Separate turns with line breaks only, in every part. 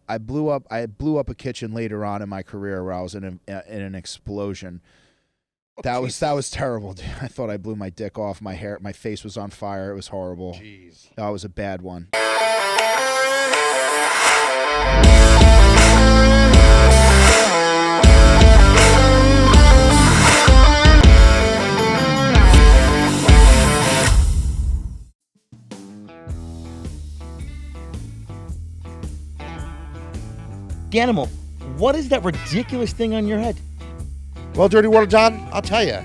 I blew up a kitchen later on in my career where I was in an explosion. That was terrible, dude. I thought I blew my dick off. My face was on fire. It was horrible.
Jeez.
That was a bad one.
Animal, what is that ridiculous thing on your head?
Well, Dirty Water John, I'll tell you.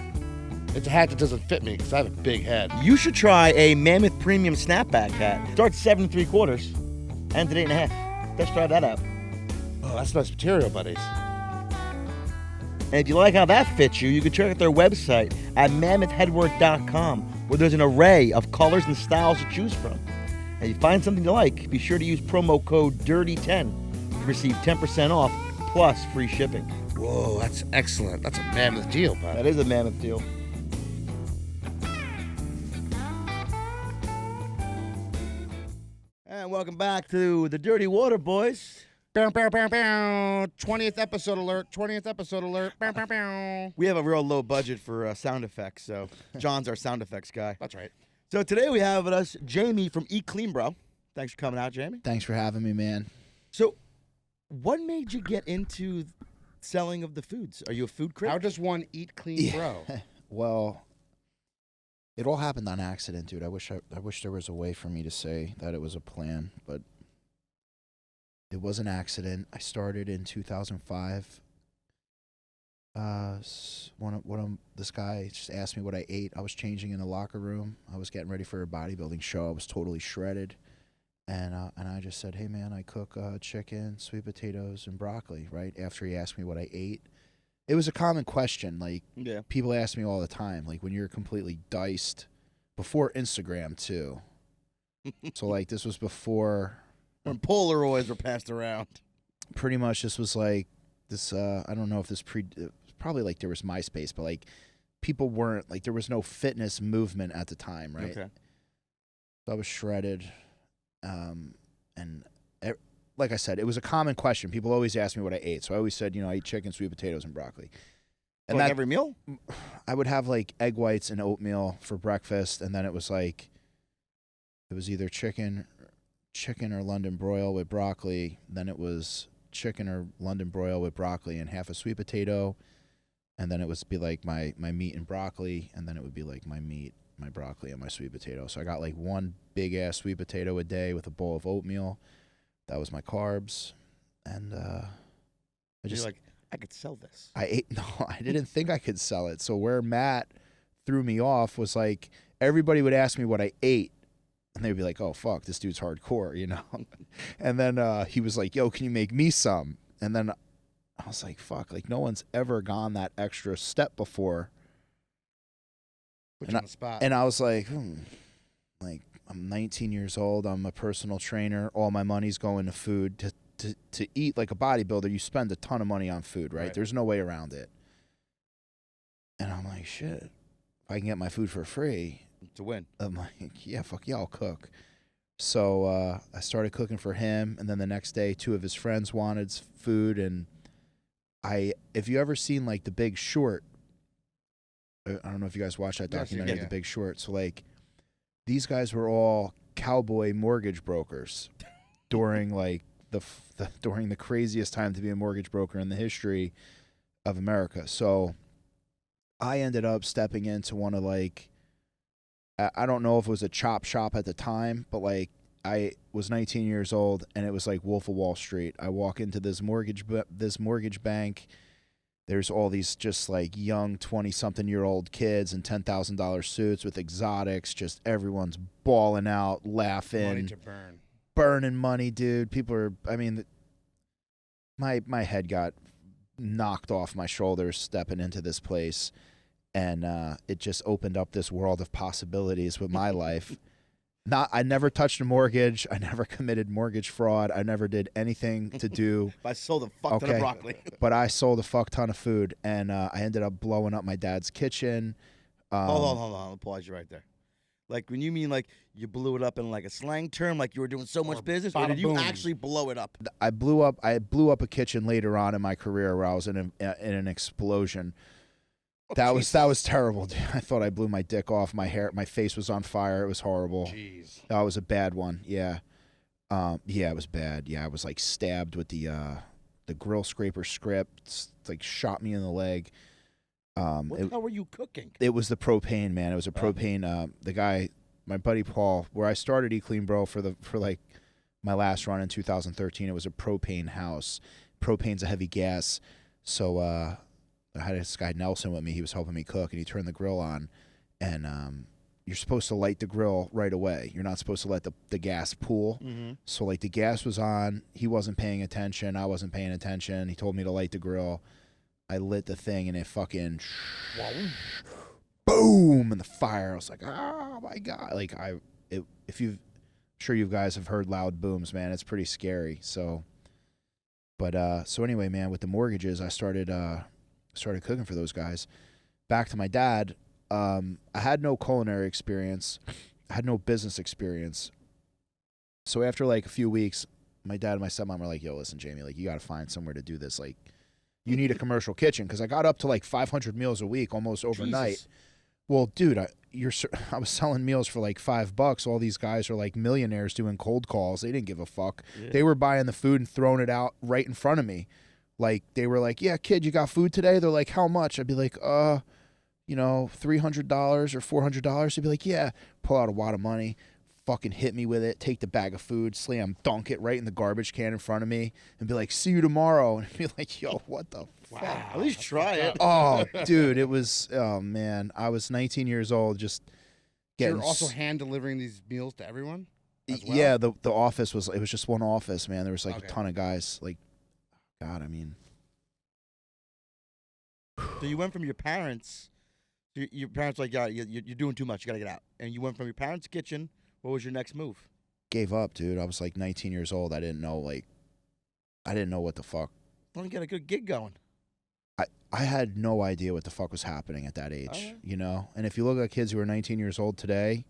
It's a hat that doesn't fit me because I have a big head.
You should try a Mammoth Premium Snapback hat. Starts 7 3/4, ends at 8 1/2. Let's try that out.
Oh, that's nice material, buddies.
And if you like how that fits you, you can check out their website at mammothheadwork.com, where there's an array of colors and styles to choose from. And if you find something you like, be sure to use promo code DIRTY10 to receive 10% off plus free shipping.
Whoa, that's excellent. That's a mammoth deal, bud.
That is a mammoth deal. And welcome back to the Dirty Water Boys.
Bow, bow, bow, bow. 20th episode alert. 20th episode alert. Bow, bow, bow.
We have a real low budget for sound effects, so John's our sound effects guy.
That's right.
So today we have with us Jamie from Eat Clean Bro. Thanks for coming out, Jamie.
Thanks for having me, man.
So, what made you get into selling of the foods? Are you a food critic?
How does one eat clean, bro?
Well, it all happened on accident, dude. I wish there was a way for me to say that it was a plan, but it was an accident. I started in 2005. This guy just asked me what I ate. I was changing in the locker room. I was getting ready for a bodybuilding show. I was totally shredded. And I just said, hey, man, I cook chicken, sweet potatoes, and broccoli, right? After he asked me what I ate. It was a common question. Like,
Yeah.
people ask me all the time, like, when you're completely diced, before Instagram, too. So, like, this was before.
When Polaroids were passed around.
Pretty much this was like this, I don't know if this probably like there was MySpace, but like people weren't, like there was no fitness movement at the time, right?
Okay.
So I was shredded. Like I said, it was a common question. People always ask me what I ate. So I always said, I eat chicken, sweet potatoes, and broccoli. And
Like every meal?
I would have like egg whites and oatmeal for breakfast. And then it was either chicken or London broil with broccoli. Then it was chicken or London broil with broccoli and half a sweet potato. And then it would be like my meat and broccoli. And then it would be like my meat, my broccoli, and my sweet potato. So I got like one big ass sweet potato a day with a bowl of oatmeal. That was my carbs. And
You're like, I could sell this.
I didn't think I could sell it. So where Matt threw me off was like everybody would ask me what I ate. And they'd be like, oh, fuck, this dude's hardcore, And then he was like, yo, can you make me some? And then I was like, fuck, like no one's ever gone that extra step before.
Put you on the spot.
And I was like, like I'm 19 years old. I'm a personal trainer. All my money's going to food. To eat like a bodybuilder, you spend a ton of money on food, right? There's no way around it. And I'm like, shit, if I can get my food for free.
To win.
I'm like, yeah, fuck yeah, I'll cook. So I started cooking for him, and then the next day, 2 of his friends wanted food, and if you ever seen like The Big Short, I don't know if you guys watched that documentary, The Big Short. So like, these guys were all cowboy mortgage brokers during like during the craziest time to be a mortgage broker in the history of America. So I ended up stepping into one of like, I don't know if it was a chop shop at the time, but like I was 19 years old and it was like Wolf of Wall Street. I walk into this mortgage bank. There's all these just like young 20-something-year-old kids in $10,000 suits with exotics. Just everyone's balling out, laughing.
Money to burn.
Burning money, dude. People are, my head got knocked off my shoulders stepping into this place. And it just opened up this world of possibilities with my life. I never touched a mortgage. I never committed mortgage fraud. I never did anything to do.
I sold a fuck ton of broccoli.
But I sold a fuck ton of food, and I ended up blowing up my dad's kitchen.
Hold on. I'll pause you right there. Like when you mean like you blew it up in like a slang term, like you were doing so
Or
much business, or
bada
did you
boom.
actually blow it up?
I blew up a kitchen later on in my career where I was in an explosion. That was terrible, dude. I thought I blew my dick off. My face was on fire. It was horrible.
Jeez.
That was a bad one. Yeah. Yeah, it was bad. Yeah, I was like stabbed with the grill scraper script. Like shot me in the leg.
What the hell were you cooking?
It was the propane, man. It was a propane. The guy, my buddy Paul, where I started Eat Clean Bro for like my last run in 2013. It was a propane house. Propane's a heavy gas, so I had this guy Nelson with me. He was helping me cook, and he turned the grill on, and you're supposed to light the grill right away. You're not supposed to let the gas pool.
Mm-hmm.
So like the gas was on. He wasn't paying attention. I wasn't paying attention. He told me to light the grill. I lit the thing and it fucking boom in the fire. I was like, oh my God. Like sure you guys have heard loud booms, man. It's pretty scary. So anyway, man, with the mortgages, I started cooking for those guys. Back to my dad. I had no culinary experience. I had no business experience. So after like a few weeks, my dad and my stepmom were like, yo, listen, Jamie, like you got to find somewhere to do this. Like, you need a commercial kitchen, because I got up to like 500 meals a week almost overnight.
Jesus.
Well, dude, I was selling meals for like $5. All these guys are like millionaires doing cold calls. They didn't give a fuck.
Yeah.
They were buying the food and throwing it out right in front of me. Like they were like, yeah, kid, you got food today? They're like, how much? I'd be like, $300 or $400. They'd be like, yeah. Pull out a wad of money, fucking hit me with it, take the bag of food, dunk it right in the garbage can in front of me, and be like, see you tomorrow. And I'd be like, yo, what the fuck?
At least try it.
Oh, dude, it was, oh, man. I was 19 years old, just getting...
You're also hand delivering these meals to everyone? As well?
Yeah, the office was just one office, man. There was like
Okay.
a ton of guys. Like, God, I mean...
So you went from your parents, your parents were like, yeah, you're doing too much. You got to get out. And you went from your parents' kitchen. What was your next move?
Gave up, dude. I was like 19 years old. I didn't know what the fuck.
Well, you got a good gig going.
I had no idea what the fuck was happening at that age,
Okay.
you know? And if you look at kids who are 19 years old today,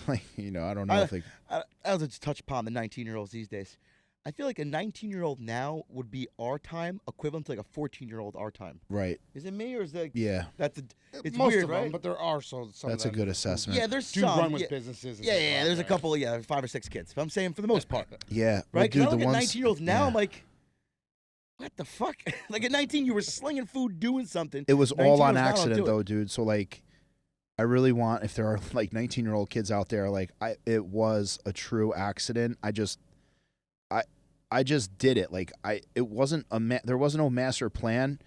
like, I don't know if they...
I was just touch upon the 19-year-olds these days. I feel like a 19-year-old now would be our time equivalent to like a 14-year-old our time.
Right.
Is it me or is that?
Yeah.
It's
Most
weird,
of
right?
them, but there are some
That's a
that
good assessment.
Yeah, there's
do
some.
run with
yeah,
businesses. And
yeah,
stuff
yeah.
out
There's a
there.
couple, 5 or 6 kids. But I'm saying for the most part,
Yeah. Well,
right? Because
dude,
I look
the
at
ones...
19-year-olds now,
yeah.
I'm like, what the fuck? Like at 19, you were slinging food, doing something.
It was
19
all on
years now, I don't
accident,
do it.
though, dude. So, like, I really want, if there are, like, 19-year-old kids out there, like, it was a true accident. I just did it. Like, it wasn't there wasn't no master plan.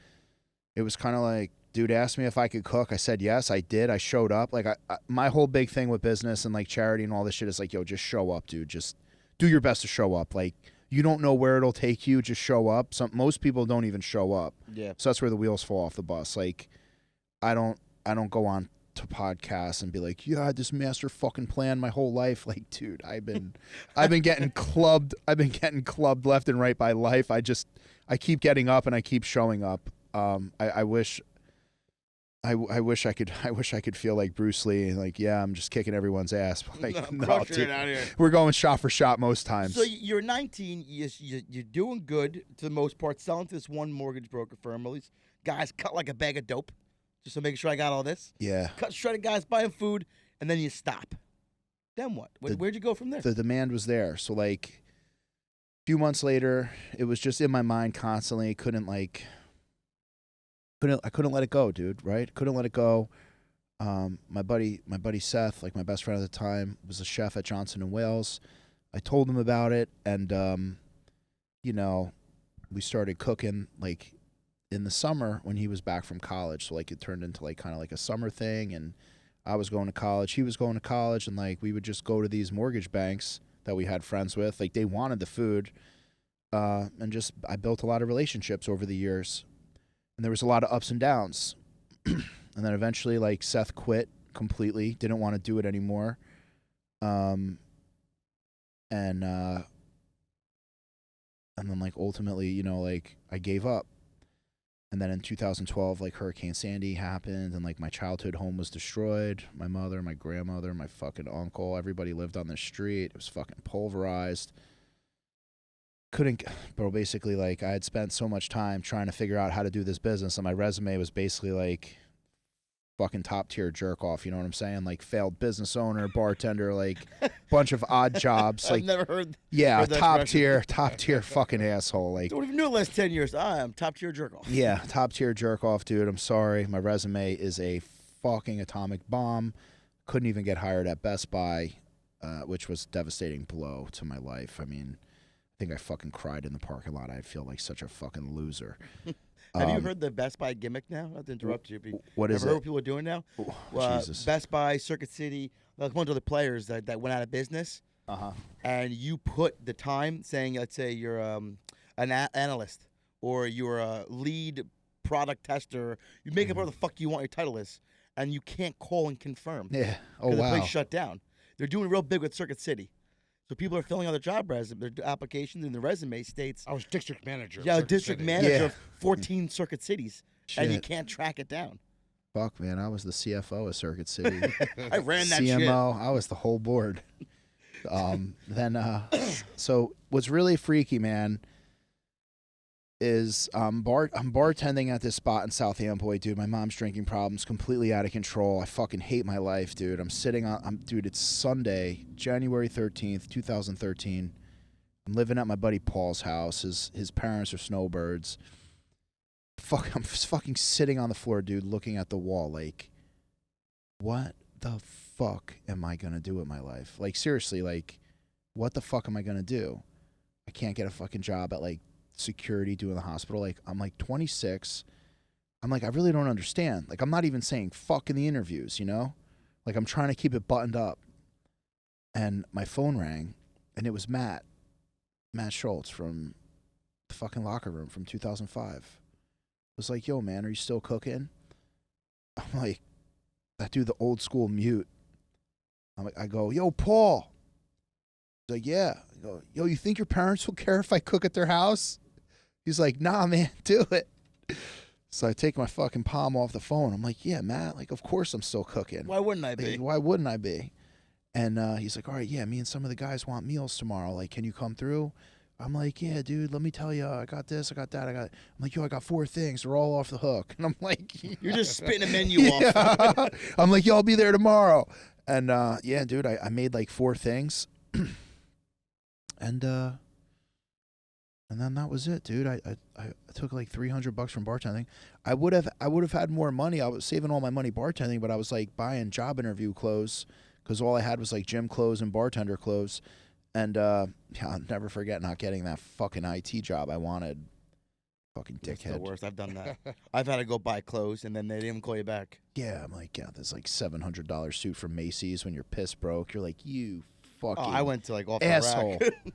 It was kind of like, dude asked me if I could cook. I said yes, I did. I showed up. Like, my whole big thing with business and, like, charity and all this shit is, like, yo, just show up, dude. Just do your best to show up. Like, you don't know where it'll take you. Just show up. Most people don't even show up.
Yeah.
So that's where the wheels fall off the bus. Like, I don't go on to podcasts and be like, yeah, I had this master fucking plan my whole life. Like, dude, I've been getting clubbed. I've been getting clubbed left and right by life. I keep getting up and I keep showing up. I wish I could feel like Bruce Lee, like, yeah, I'm just kicking everyone's ass. But like, no,
Crushing
dude,
it out here.
we're going shot for shot most times.
So you're 19. You're doing good to the most part, selling to this one mortgage broker firm. All these guys cut like a bag of dope, just to make sure I got all this.
Yeah.
Cut shredded guys buying food, and then you stop. Then what? Where'd you go from there?
The demand was there. So like a few months later, it was just in my mind constantly. I couldn't let it go, dude, right? Couldn't let it go. My buddy Seth, like my best friend at the time, was a chef at Johnson & Wales. I told him about it, and we started cooking like in the summer when he was back from college. So like it turned into like kind of like a summer thing, and I was going to college, he was going to college, and like we would just go to these mortgage banks that we had friends with. Like they wanted the food, and just I built a lot of relationships over the years, and there was a lot of ups and downs. And then eventually like Seth quit completely, didn't want to do it anymore, and then like ultimately, like I gave up. And then in 2012, like Hurricane Sandy happened, and like my childhood home was destroyed. My mother, my grandmother, my fucking uncle, everybody lived on the street. It was fucking pulverized. Couldn't, bro. Basically, like I had spent so much time trying to figure out how to do this business, and my resume was basically like fucking top tier jerk off. You know what I'm saying? Like failed business owner, bartender, like bunch of odd jobs. Like
I've never heard.
yeah,
heard that
top
expression.
tier fucking asshole. Like
Don't even know the last 10 years. I am top tier jerk off.
yeah, top tier jerk off, dude. I'm sorry. My resume is a fucking atomic bomb. Couldn't even get hired at Best Buy, which was a devastating blow to my life. I mean, I think I fucking cried in the parking lot. I feel like such a fucking loser.
Have you heard the Best Buy gimmick now? Not to interrupt you.
What is
Ever heard
it?
what people are doing now?
Oh, Jesus.
Best Buy, Circuit City, like a bunch of the players that went out of business. And you put the time saying, let's say you're an analyst or you're a lead product tester. You make up whatever the fuck you want your title is, and you can't call and confirm.
Yeah. Oh,
The
wow.
place shut down. They're doing it real big with Circuit City. So people are filling out their job their applications, and the resume states,
I was district manager. of
yeah,
Circuit
district
City.
manager
Yeah.
of 14 Circuit Cities, and you
Shit.
can't track it down.
Fuck, man. I was the CFO of Circuit City.
I ran that shit.
CMO. I was the whole board. So what's really freaky, man, is I'm bartending at this spot in South Amboy, dude. My mom's drinking problems, completely out of control. I fucking hate my life, dude. Dude, it's Sunday, January 13th, 2013. I'm living at my buddy Paul's house. His parents are snowbirds. I'm just fucking sitting on the floor, dude, looking at the wall like, what the fuck am I gonna do with my life? Like, seriously, like, what the fuck am I gonna do? I can't get a fucking job at like security doing the hospital. Like, I'm like 26. I'm like, I really don't understand. Like, I'm not even saying fuck in the interviews, you know? Like, I'm trying to keep it buttoned up. And my phone rang, and it was Matt Schultz from the fucking locker room from 2005. Was like, yo, man, are you still cooking? I'm like, that dude, the old school mute. I go, yo, Paul. He's like, yeah. I go, yo, you think your parents will care if I cook at their house? He's like, nah, man, do it. So I take my fucking palm off the phone. I'm like, yeah, Matt, like, of course I'm still cooking.
Why wouldn't I
Like,
be?
why wouldn't I be? And he's like, all right, yeah, me and some of the guys want meals tomorrow. Like, can you come through? I'm like, yeah, dude, let me tell you, I got this, I got that, I'm like, yo, I got 4 things. They're all off the hook. And I'm like,
You're just spitting a menu off.
yeah. I'm like, yo, I'll be there tomorrow. And yeah, dude, I made like 4 things. And then that was it, dude. I took like $300 from bartending. I would have had more money. I was saving all my money bartending, but I was like buying job interview clothes because all I had was like gym clothes and bartender clothes. And yeah, I'll never forget not getting that fucking IT job I wanted. Fucking
That's the
dickhead.
worst. I've done that. I've had to go buy clothes, and then they didn't even call you back.
Yeah, I'm like, yeah, there's like $700 suit from Macy's when you're piss broke. You're like, you fucking
Oh, I went to like off
asshole.
the rack.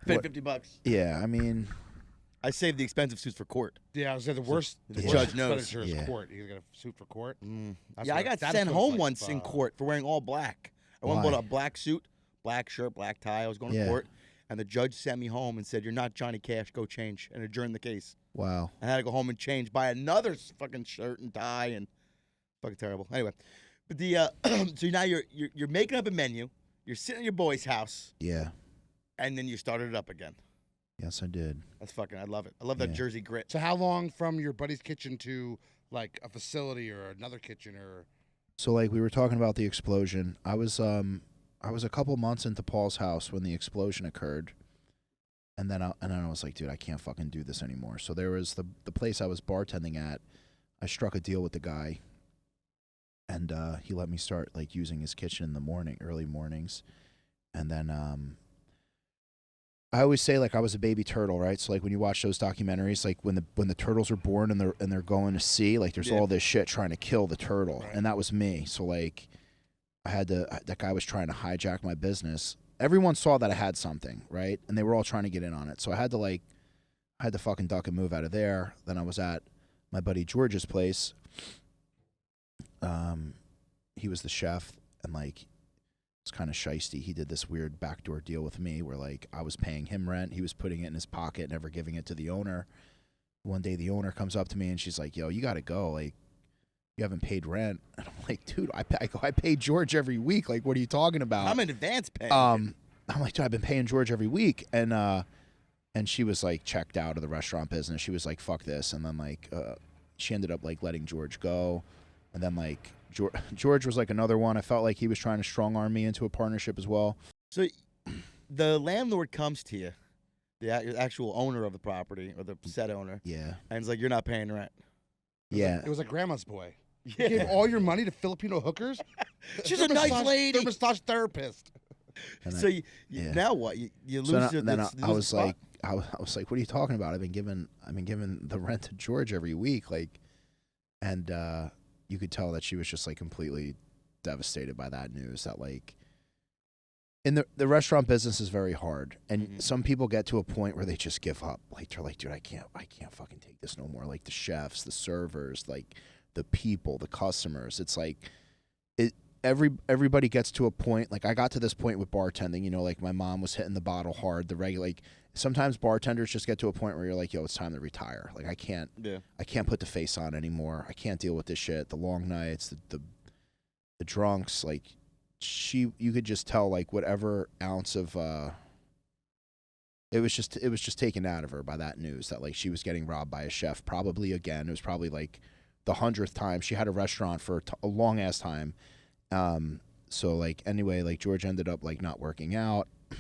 Paid
What?
$50.
Yeah, I mean,
I saved the expensive suits for court.
Yeah, I was at the worst.
the
worst
judge knows.
expenditure is
Yeah.
court. You got a suit for court. That's
Yeah, I
what-
got
that's
sent
what
home
it's like,
once in court for wearing all black. I went and
Why?
bought a black suit, black shirt, black tie. I was going to
Yeah.
court, and the judge sent me home and said, "You're not Johnny Cash. Go change," and adjourned the case.
wow.
I had to go home and change, buy another fucking shirt and tie, and fucking terrible. Anyway, but the so now you're making up a menu. You're sitting at your boy's house,
Yeah.
and then you started it up again.
Yes, I did.
That's fucking. I love it. I love that
Yeah.
Jersey grit.
So how long from your buddy's kitchen to like a facility or another kitchen or?
So like we were talking about the explosion. I was a couple months into Paul's house when the explosion occurred. And then I was like, dude, I can't fucking do this anymore. So there was the place I was bartending at. I struck a deal with the guy. And he let me start like using his kitchen in the morning, early mornings. And then I always say like I was a baby turtle, right? So like when you watch those documentaries, like when the turtles are born and they're going to sea, like there's
Yeah.
all this shit trying to kill the turtle,
Right.
and that was me. So like that guy was trying to hijack my business. Everyone saw that I had something, right? And they were all trying to get in on it. So I had to fucking duck and move out of there. Then I was at my buddy George's place. He was the chef, and like it's kind of shisty. He did this weird backdoor deal with me where like I was paying him rent, he was putting it in his pocket, never giving it to the owner. one day the owner comes up to me and she's like, "Yo, you got to go. Like, you haven't paid rent." And I'm like, "Dude, I pay George every week. Like, what are you talking about?"
I'm in advance paying.
I'm like, "Dude, I've been paying George every week." And she was like checked out of the restaurant business. She was like, "Fuck this." And then like she ended up like letting George go. And then like George was like another one. I felt like he was trying to strong arm me into a partnership as well.
So the landlord comes to you, the actual owner of the property or the said owner,
Yeah.
and it's like, you're not paying rent.
Yeah.
It was a grandma's boy. You
Yeah.
gave all your money to Filipino hookers?
She's a nice lady.
They're massage therapist.
And
So
yeah.
now what? You
So
lose
then
your.
I was like, I was like, "What are you talking about? I've been giving the rent to George every week." Like, and you could tell that she was just like completely devastated by that news. That like, in the restaurant business is very hard, and some people get to a point where they just give up. Like they're like, "Dude, I can't fucking take this no more." Like the chefs, the servers, like the people, the customers. It's like everybody gets to a point. Like I got to this point with bartending, you know, like my mom was hitting the bottle hard. The regular, like sometimes bartenders just get to a point where you're like, "Yo, it's time to retire." Like I can't put the face on anymore. I can't deal with this shit. The long nights, the drunks. Like you could just tell like whatever ounce of it was just taken out of her by that news that like she was getting robbed by a chef. Probably again, it was probably like the 100th time. She had a restaurant for a long ass time. So like anyway, like George ended up like not working out. A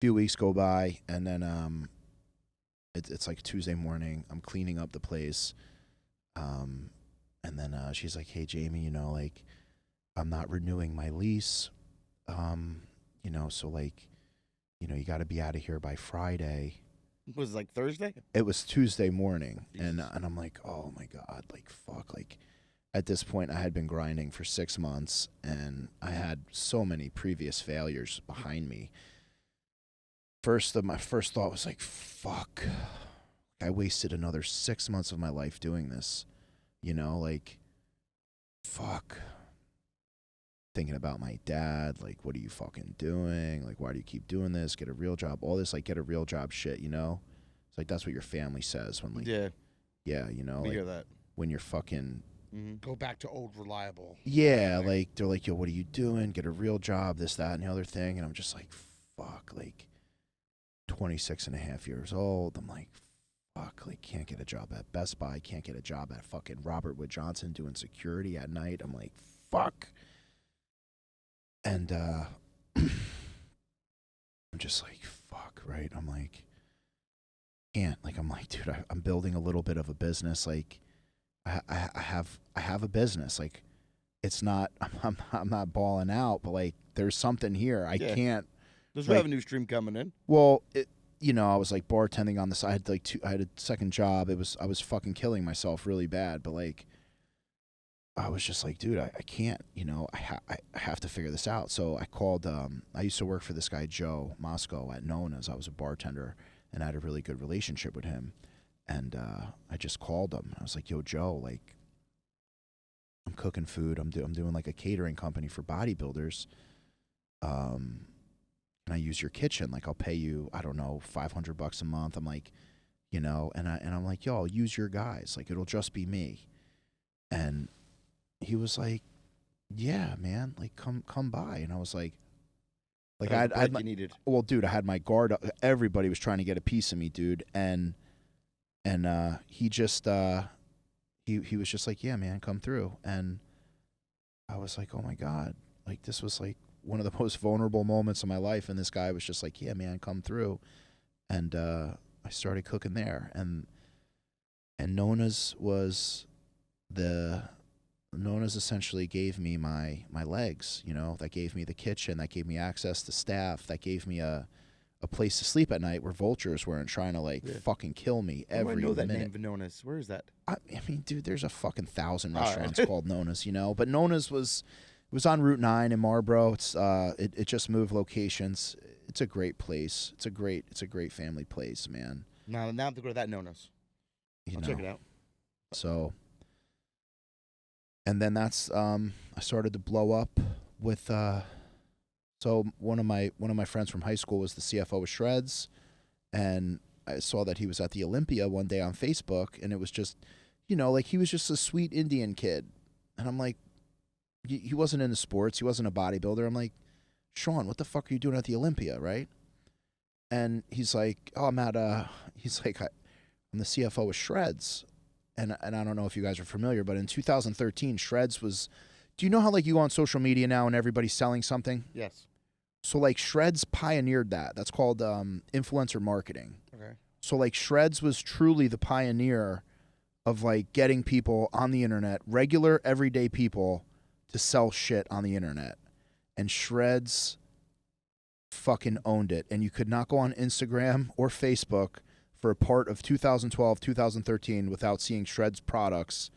few weeks go by, and then it's like Tuesday morning. I'm cleaning up the place, and then she's like, "Hey Jamie, you know, like I'm not renewing my lease, you know, so like, you know, you got to be out of here by Friday."
Was it like Thursday?
It was Tuesday morning,
Jesus.
and I'm like, "Oh my god, like fuck, like." At this point, I had been grinding for 6 months, and I had so many previous failures behind me. My first thought was like, fuck, I wasted another 6 months of my life doing this. You know, like, fuck. Thinking about my dad, like, what are you fucking doing? Like, why do you keep doing this? Get a real job. All this, like, get a real job shit, you know? It's like, that's what your family says when, like, yeah, you know,
we
like,
hear that.
when you're fucking...
Go back to old reliable.
Yeah, like they're like, "Yo, what are you doing? Get a real job, this, that, and the other thing." And I'm just like, fuck, like 26 and a half years old. I'm like, fuck, like can't get a job at Best Buy, can't get a job at fucking Robert Wood Johnson doing security at night. I'm like, fuck. And I'm just like, fuck, right? I'm like, can't. Like, I'm like, dude, I'm building a little bit of a business, like I have a business. Like, it's not I'm not balling out, but like there's something here. I can't.
There's
like,
revenue stream coming in.
Well, you know, I was like bartending on the side. I had a second job. I was fucking killing myself really bad. But like, I was just like, dude, I can't. You know, I have to figure this out. So I called. I used to work for this guy Joe Moscow at Nona's. I was a bartender, and I had a really good relationship with him. And I just called him. I was like, "Yo, Joe, like, I'm cooking food. I'm doing like a catering company for bodybuilders. Can I use your kitchen? Like, I'll pay you, I don't know, $500 a month." I'm like, you know, and I'm like, "Yo, I'll use your guys. Like, it'll just be me." And he was like, "Yeah, man. Like, come by." And I was like, I had my,
needed.
Well, dude, I had my guard up. Everybody was trying to get a piece of me, dude, and he just he was just like, "Yeah, man, come through." And I was like, "Oh my god, like this was like one of the most vulnerable moments of my life." And this guy was just like, "Yeah, man, come through." And I started cooking there, and Nona's essentially gave me my legs, you know. That gave me the kitchen, that gave me access to staff, that gave me a place to sleep at night where vultures weren't trying to like fucking kill me every minute.
I know that name, Vanona's. Where is that?
I mean, dude, there's a fucking 1,000 restaurants called Nona's, you know. But Nona's was on Route 9 in Marlboro. It's it just moved locations. It's a great place. It's a great family place, man.
Now I have to go to that Nona's. I'll check it out.
So, and then that's I started to blow up with. So one of my friends from high school was the CFO of Shreds, and I saw that he was at the Olympia one day on Facebook, and it was just, like he was just a sweet Indian kid. And I'm like, he wasn't into sports. He wasn't a bodybuilder. I'm like, Sean, what the fuck are you doing at the Olympia, right? And he's like, oh, I'm the CFO of Shreds. And I don't know if you guys are familiar, but in 2013, Shreds was, do you know how like you go on social media now and everybody's selling something?
Yes.
So like Shreds pioneered that. That's called influencer marketing.
Okay.
So like Shreds was truly the pioneer of like getting people on the internet, regular everyday people, to sell shit on the internet. And Shreds fucking owned it. And you could not go on Instagram or Facebook for a part of 2012, 2013 without seeing Shreds products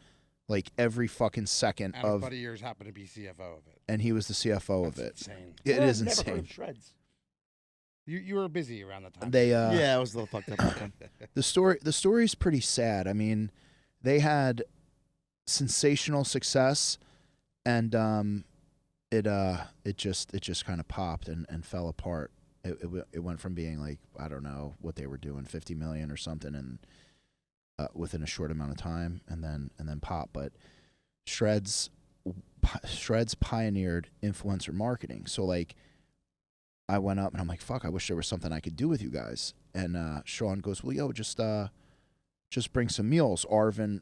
like every fucking second
And a buddy of yours happened to be CFO of it.
And he was the CFO of it.
Insane.
It is
I've
insane.
Never heard of Shreds.
You were busy around the time.
Yeah, I was a little fucked up. Back then.
The story's pretty sad. I mean, they had sensational success, and it just kind of popped and fell apart. It went from being like, I don't know what they were doing, 50 million or something, and within a short amount of time, and then pop. But Shreds pioneered influencer marketing. So like, I went up and I'm like, fuck, I wish there was something I could do with you guys. And Sean goes, well, yo, just bring some meals. Arvin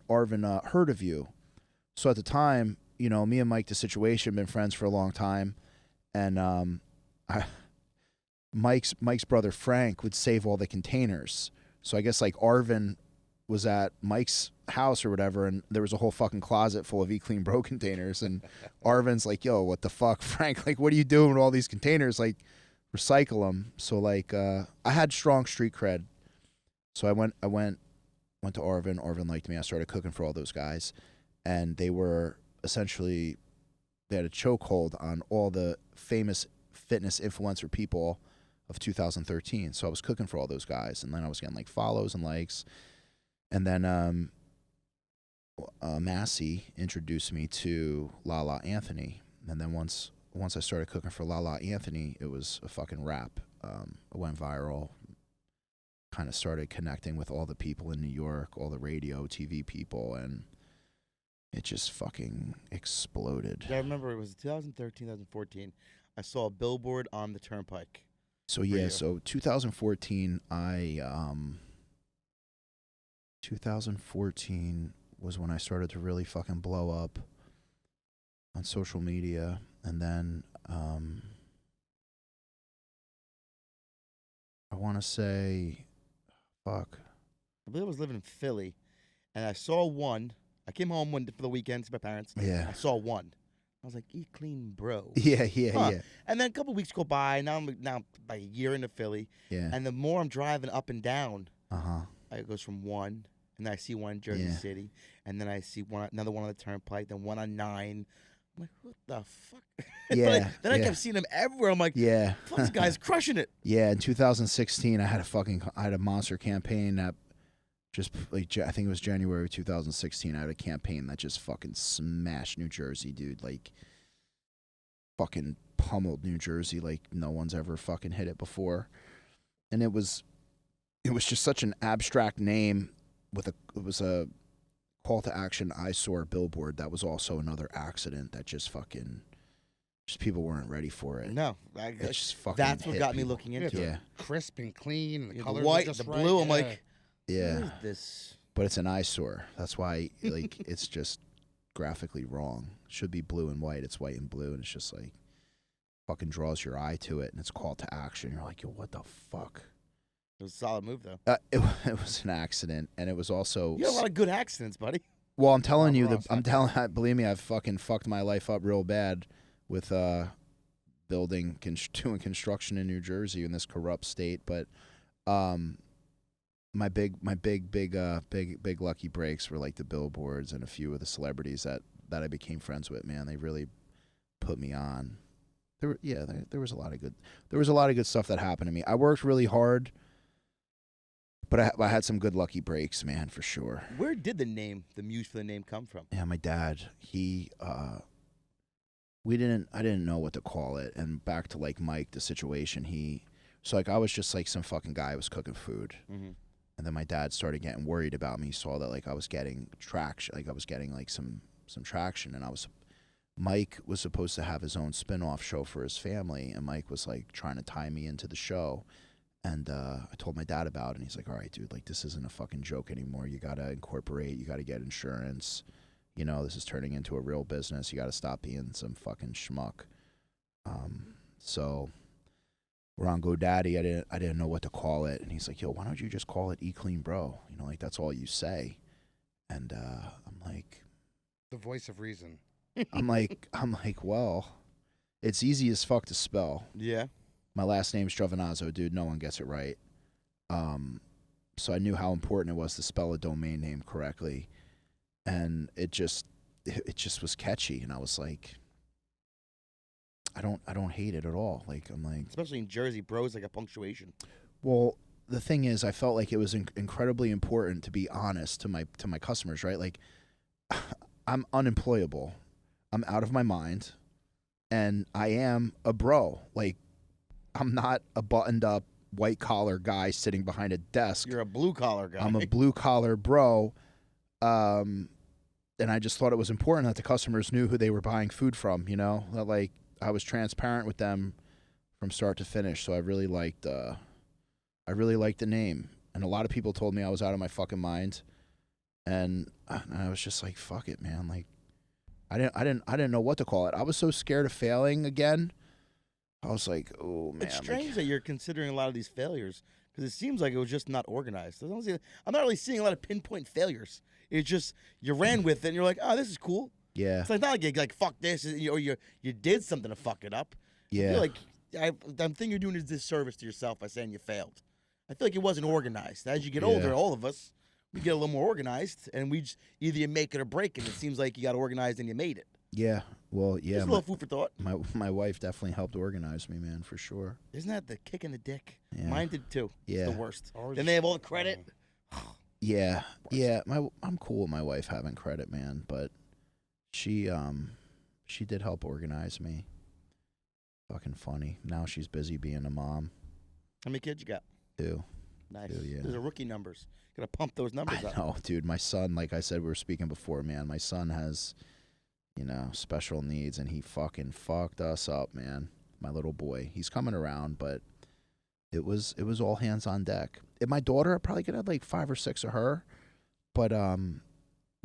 heard of you. So at the time, me and Mike, the Situation, been friends for a long time, and Mike's brother Frank would save all the containers. So I guess like Arvin was at Mike's house or whatever, and there was a whole fucking closet full of eClean Bro containers, and Arvin's like, yo, what the fuck, Frank? Like, what are you doing with all these containers? Like, recycle them. So like, I had strong street cred. So I went to Arvin. Arvin liked me. I started cooking for all those guys, and they were essentially, they had a chokehold on all the famous fitness influencer people of 2013. So I was cooking for all those guys, and then I was getting like follows and likes. And then Massey introduced me to Lala Anthony. And then once I started cooking for Lala Anthony, it was a fucking wrap. It went viral. Kind of started connecting with all the people in New York, all the radio, TV people, and it just fucking exploded.
Yeah, I remember it was 2013, 2014. I saw a billboard on the turnpike.
So yeah, so 2014, 2014 was when I started to really fucking blow up on social media, and then I want to say, fuck.
I believe I was living in Philly, and I saw one. I came home for the weekend to my parents.
Yeah.
I saw one. I was like, eat clean, bro.
Yeah.
And then a couple weeks go by. Now I'm by a year into Philly.
Yeah.
And the more I'm driving up and down,
Uh-huh.
it goes from one, and then I see one in Jersey City, and then I see another one on the turnpike, then one on 9. I'm like, what the fuck?
Yeah.
Then I kept seeing them everywhere. I'm like,
Yeah.
fuck, this guy's crushing it.
Yeah, in 2016, I had a monster campaign that just, like, I think it was January 2016, I had a campaign that just fucking smashed New Jersey, dude. Like, fucking pummeled New Jersey like no one's ever fucking hit it before. And it was just such an abstract name it was a call to action eyesore billboard that was also another accident that just people weren't ready for it.
No,
It's just fucking
that's what
hit
got me
people.
looking into it.
Yeah.
Crisp and clean, and the
The
colors
white,
are just
the
right.
blue. I'm
Yeah.
like,
Yeah.
what is this?
But it's an eyesore. That's why, like, it's just graphically wrong. It should be blue and white. It's white and blue, and it's just like fucking draws your eye to it, and it's call to action. You're like, yo, what the fuck?
It was a solid move, though.
It was an accident, and it was also.
You had a lot of good accidents, buddy.
Well, I'm telling you,
Ross,
believe me, I've fucking fucked my life up real bad with doing construction in New Jersey in this corrupt state. But my big lucky breaks were like the billboards and a few of the celebrities that I became friends with. Man, they really put me on. There was a lot of good stuff that happened to me. I worked really hard, but I had some good lucky breaks, man, for sure.
Where did the muse for the name come from?
Yeah, my dad, I didn't know what to call it. And back to like Mike, the Situation, so like I was just like some fucking guy who was cooking food.
Mm-hmm.
And then my dad started getting worried about me. He saw that like I was getting traction, like I was getting like some traction, and Mike was supposed to have his own spin-off show for his family, and Mike was like trying to tie me into the show. And I told my dad about it, and he's like, all right, dude, like this isn't a fucking joke anymore. You got to incorporate. You got to get insurance. You know, this is turning into a real business. You got to stop being some fucking schmuck. So we're on GoDaddy. I didn't know what to call it. And he's like, yo, why don't you just call it Clean Bro? You know, like that's all you say. And I'm like.
The voice of reason.
I'm like, well, it's easy as fuck to spell.
Yeah.
My last name's Giovinazzo, dude. No one gets it right. So I knew how important it was to spell a domain name correctly, and it just was catchy. And I was like, I don't hate it at all. Like I'm like,
especially in Jersey, bros like a punctuation.
Well, the thing is, I felt like it was incredibly important to be honest to my customers, right? Like, I'm unemployable. I'm out of my mind, and I am a bro. Like, I'm not a buttoned-up, white-collar guy sitting behind a desk.
You're a blue-collar guy.
I'm a blue-collar bro, and I just thought it was important that the customers knew who they were buying food from, you know? That, like, I was transparent with them from start to finish, so I really liked the name. And a lot of people told me I was out of my fucking mind, and I was just like, fuck it, man. Like, I didn't know what to call it. I was so scared of failing again. I was like, oh man.
It's strange that you're considering a lot of these failures because it seems like it was just not organized. I'm not really seeing a lot of pinpoint failures. It's just you ran with it and you're like, oh, this is cool.
Yeah.
It's like not like you like fuck this or you did something to fuck it up.
Yeah.
I feel like I'm thinking you're doing a disservice to yourself by saying you failed. I feel like it wasn't organized. As you get older, all of us, we get a little more organized, and we just, either you make it or break it. It seems like you got organized and you made it.
Yeah. Well, yeah.
Just a little food for thought.
My wife definitely helped organize me, man, for sure.
Isn't that the kick in the dick?
Yeah.
Mine did too.
Yeah.
It's the worst. Then they have all the credit.
Yeah. Yeah. I'm cool with my wife having credit, man, but she did help organize me. Fucking funny. Now she's busy being a mom.
How many kids you got?
2.
Nice.
2, yeah.
Those are rookie numbers. Gotta pump those numbers up.
I know, dude. My son, like I said, we were speaking before, man. My son has, special needs, and he fucking fucked us up, man. My little boy. He's coming around, but it was all hands on deck. And my daughter, I probably could have like 5 or 6 of her, but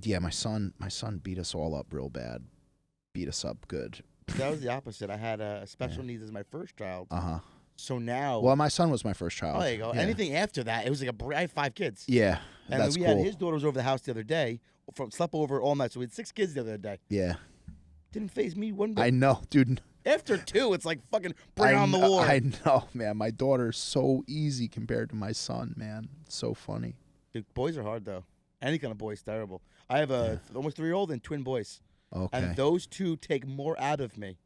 yeah, my son beat us all up real bad. Beat us up good.
That was the opposite. I had special needs as my first child. So now,
well, my son was my first child.
Oh, there you go.
Yeah.
Anything after that, it was like I had 5 kids.
Yeah,
and
that's
we
cool.
had his daughter was over the house the other day. Slept over all night, so we had 6 kids the other day.
Yeah,
didn't faze me one bit.
I know, dude.
After 2, it's like fucking bring on the war.
I know, man. My daughter's so easy compared to my son, man. It's so funny.
Dude, boys are hard though. Any kind of boy is terrible. I have a almost 3-year-old and twin boys.
Okay.
And those 2 take more out of me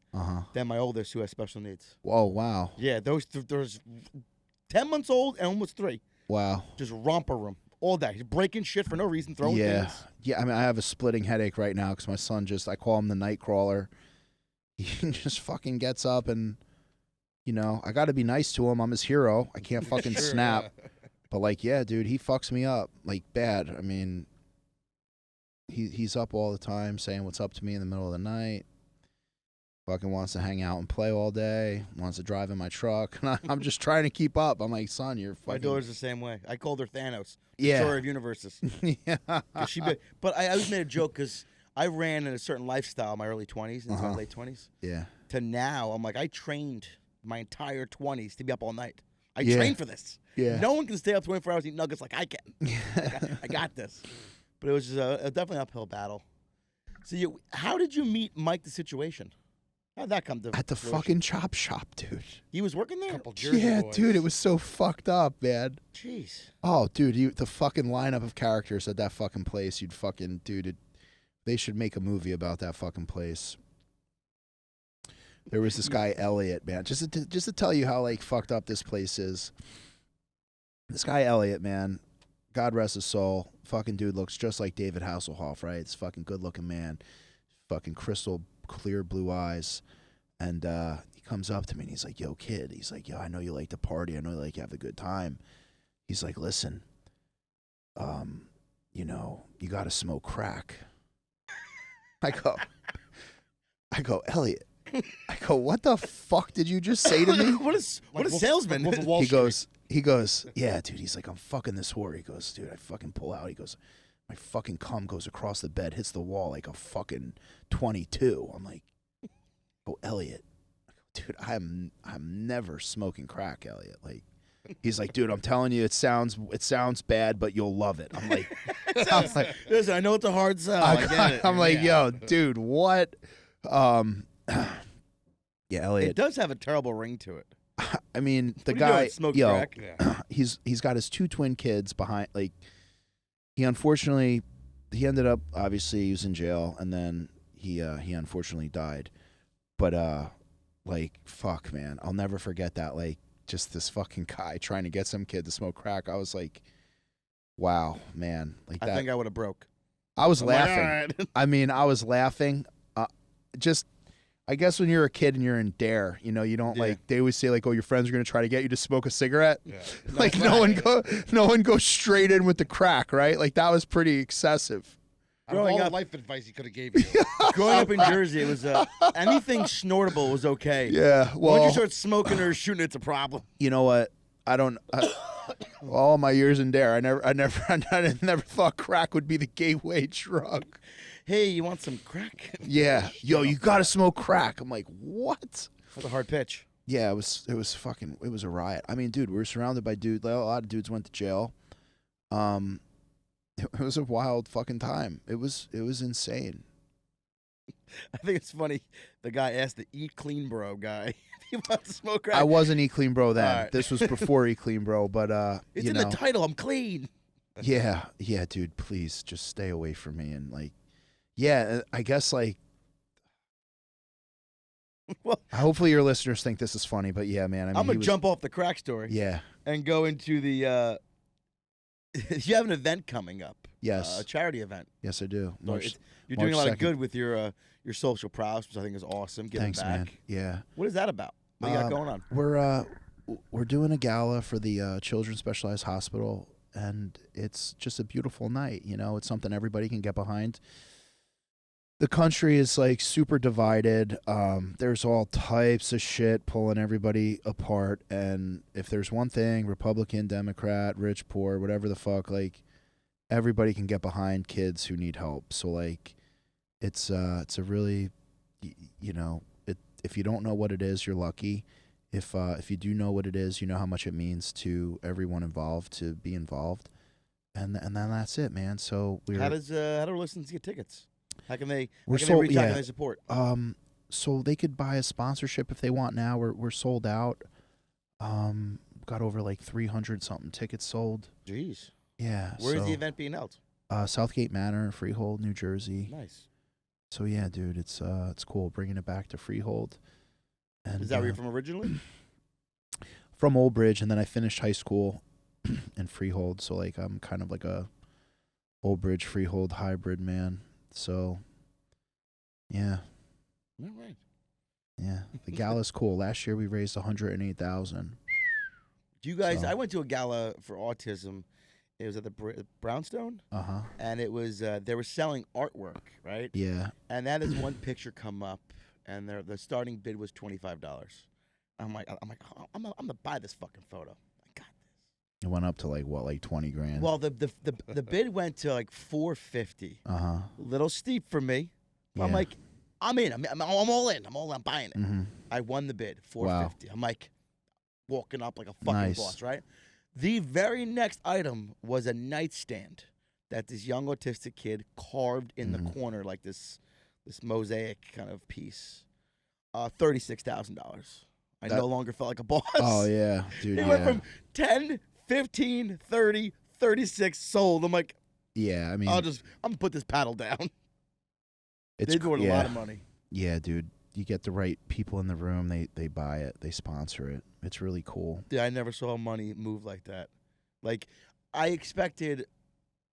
than my oldest, who has special needs.
Oh, wow.
Yeah, there's 10 months old and almost 3.
Wow.
Just romper room all day. He's breaking shit for no reason, throwing things.
Yeah, I mean, I have a splitting headache right now because my son I call him the night crawler. He just fucking gets up and, I got to be nice to him. I'm his hero. I can't fucking snap. Yeah. But, like, yeah, dude, he fucks me up, like, bad. I mean, he's up all the time saying what's up to me in the middle of the night. Fucking wants to hang out and play all day. Wants to drive in my truck. And I'm just trying to keep up. I'm like, son, you're fucking...
My daughter's the same way. I called her Thanos.
Yeah.
Destroyer of universes.
Yeah.
But I always made a joke because I ran in a certain lifestyle in my early 20s and my late 20s.
Yeah.
To now, I'm like, I trained my entire 20s to be up all night. I trained for this.
Yeah.
No one can stay up 24 hours and eat nuggets like I can. I got this. But it was just a definitely an uphill battle. So how did you meet Mike the Situation? How'd that come to
At the
fruition?
fucking chop shop, dude.
He was working there?
Couple Jersey
Yeah,
boys.
dude, it was so fucked up, man.
Jeez.
Oh, dude, the fucking lineup of characters at that fucking place, you'd fucking, dude, they should make a movie about that fucking place. There was this guy, Elliot, man. Just to tell you how, like, fucked up this place is. This guy, Elliot, man, God rest his soul, fucking dude looks just like David Hasselhoff, right? It's fucking good-looking man. Fucking crystal clear blue eyes. And he comes up to me and he's like, yo, kid. He's like, yo, I know you like to party. I know you like to have a good time. He's like, listen, you know, you got to smoke crack. I go, Elliot. I go, what the fuck did you just say to me?
What a salesman.
Wolf of Wall
He
Street.
goes, yeah, dude. He's like, I'm fucking this whore. He goes, dude, I fucking pull out. He goes, my fucking cum goes across the bed, hits the wall like a fucking 22. I'm like, oh, Elliot. I go, dude, I'm never smoking crack, Elliot. Like, he's like, dude, I'm telling you, it sounds bad, but you'll love it. I'm like,
Listen, I know it's a hard sell. I get it.
I'm like, yo, dude, what? Yeah, Elliot.
It does have a terrible ring to it.
I mean, the
What are you doing,
guy,
smoke
yo,
crack?
Yeah.
he's got his 2 twin kids behind. Like, he ended up, obviously he was in jail, and then he unfortunately died. But like, fuck, man, I'll never forget that. Like, just this fucking guy trying to get some kid to smoke crack. I was like, wow, man, like that.
I think I would have broke.
I was
I'm like,
laughing.
all right.
I mean, I was laughing. Just, I guess when you're a kid and you're in dare, you know, you don't
Yeah.
like. They always say like, "Oh, your friends are gonna try to get you to smoke a cigarette."
Yeah.
Like no one goes straight in with the crack, right? Like that was pretty excessive.
Out of
Growing
all the
up-
life advice he could have gave you.
Growing up in Jersey, it was anything snortable was okay.
Yeah. Well,
Once you start smoking or shooting, it's a problem.
you know what? All my years in dare, I never thought crack would be the gateway drug.
Hey, you want some crack?
Yeah. Yo, you gotta smoke crack. I'm like, what?
That's a hard pitch.
Yeah, it was a riot. I mean, dude, we were surrounded by dudes. A lot of dudes went to jail. It was a wild fucking time. It was insane.
I think it's funny. The guy asked the Eat Clean Bro guy if he wants to smoke crack.
I wasn't E Clean Bro then.
All right.
This was before E Clean Bro, but
It's
you
in
know,
the title. I'm clean.
yeah, dude, please just stay away from me and like, yeah, I guess like.
Well,
Hopefully your listeners think this is funny, but yeah, man. I mean,
I'm
he
gonna
was-
jump off the crack story
Yeah.
and go into the. You have an event coming up.
Yes.
A charity event.
Yes, I do.
So
March-
you're doing a
March
lot of
2nd.
good with your social prowess, which I think is awesome. Giving
Thanks,
back.
man. Yeah.
What is that about? What do you got going on?
We're doing a gala for the Children's Specialized Hospital, and it's just a beautiful night. You know, it's something everybody can get behind. The country is like super divided. There's all types of shit pulling everybody apart, and if there's one thing, Republican, Democrat, rich, poor, whatever the fuck, like everybody can get behind kids who need help. So like, it's a really, you know, if you don't know what it is, you're lucky. If you do know what it is, you know how much it means to everyone involved to be involved, and then that's it, man. So
How do listeners get tickets? How can they?
We're
how can
sold-
they reach out?
yeah.
Can they support?
So they could buy a sponsorship if they want. Now we're sold out. Got over like 300 something tickets sold.
Jeez.
Yeah.
Where is
so,
the event being held?
Southgate Manor, Freehold, New Jersey.
Nice.
So yeah, dude, it's cool bringing it back to Freehold. And
Is that where you're from originally?
from Old Bridge, and then I finished high school in Freehold. So like I'm kind of like a Old Bridge Freehold hybrid man. So yeah,
All right.
yeah, the gala's cool. Last year we raised 108,000.
Do you guys?
So-
I went to a gala for autism. It was at the Brownstone, and it was they were selling artwork, right?
Yeah.
And that is one picture come up, and the starting bid was $25. I'm like, I'm gonna buy this fucking photo. I got this.
It went up to like what, like 20 grand.
Well, the bid went to like $450. A little steep for me. But I'm
Yeah.
like, I'm in. I'm all in. I'm buying it.
Mm-hmm.
I won the bid, $450.
Wow.
I'm like walking up like a fucking
Nice.
boss, right? The very next item was a nightstand that this young autistic kid carved in the corner, like this mosaic kind of piece. $36,000. I no longer felt like a boss.
Oh yeah, dude.
It
Yeah.
went from 10, 15, 30, 36 sold. I'm like,
Yeah, I mean,
I'm gonna put this paddle down.
it's
They're doing
yeah.
a lot of money.
Yeah, dude. You get the right people in the room. They buy it. They sponsor it. It's really cool.
Yeah, I never saw money move like that. Like, I expected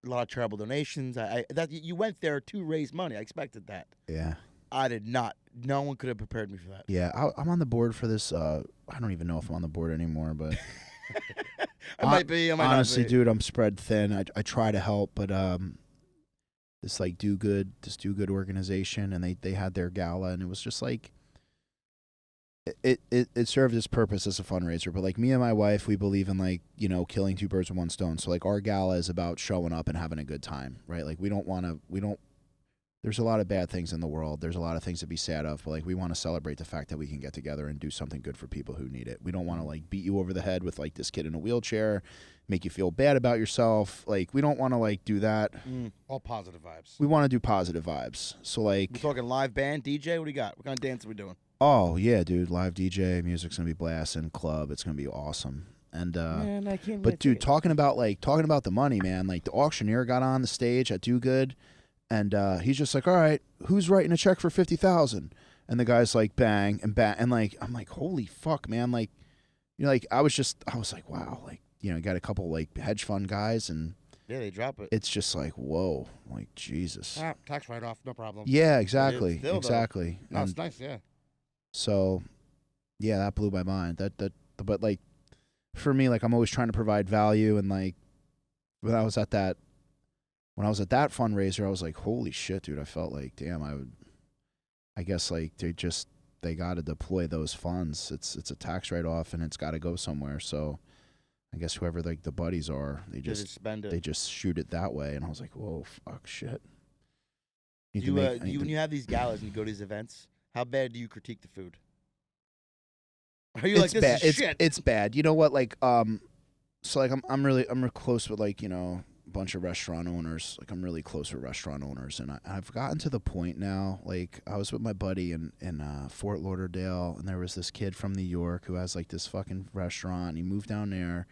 a lot of charitable donations. That you went there to raise money. I expected that.
Yeah.
I did not. No one could have prepared me for that.
Yeah, I'm on the board for this. I don't even know if I'm on the board anymore, but
I might be. I might
honestly,
not be.
dude, I'm spread thin. I try to help, but this do good organization, and they had their gala, and it was just like it served its purpose as a fundraiser. But like me and my wife, we believe in like killing two birds with one stone. So like our gala is about showing up and having a good time, right? Like we don't. There's a lot of bad things in the world. There's a lot of things to be sad of, but like we want to celebrate the fact that we can get together and do something good for people who need it. We don't want to like beat you over the head with like this kid in a wheelchair, make you feel bad about yourself. Like we don't want to like do that.
All positive vibes.
We want to do positive vibes. So like
We're talking live band, DJ. What do you got? What kind of dance are we doing?
oh yeah, dude, live DJ, music's gonna be blasting, club, it's gonna be awesome. And
Man, I can't.
but dude, talking about the money, man, like the auctioneer got on the stage at Do Good. And he's just like, all right, who's writing a check for $50,000? And the guy's like, bang and bang, and like, I'm like, holy fuck, man, like, like I was like, wow, like, got a couple like hedge fund guys, and
yeah, they drop it.
it's just like, whoa, like Jesus.
Tax write-off, no problem.
Yeah, exactly,
Still, though.
exactly.
No,
And
it's nice, yeah.
so, yeah, that blew my mind. But like, for me, like, I'm always trying to provide value, and like, when I was at that fundraiser, I was like, holy shit, dude. I felt like, damn, I guess like they got to deploy those funds. It's a tax write-off, and it's got to go somewhere. So I guess whoever like the buddies are, they just
spend it.
they just shoot it that way. And I was like, whoa, fuck, shit.
When you have these galas and you go to these events, how bad do you critique the food? Are you like, this
bad.
is shit?
It's bad. You know what? Like, so like I'm really close with like bunch of restaurant owners. Like I'm really close with restaurant owners, and I've gotten to the point now. Like I was with my buddy in Fort Lauderdale, and there was this kid from New York who has like this fucking restaurant. And he moved down there.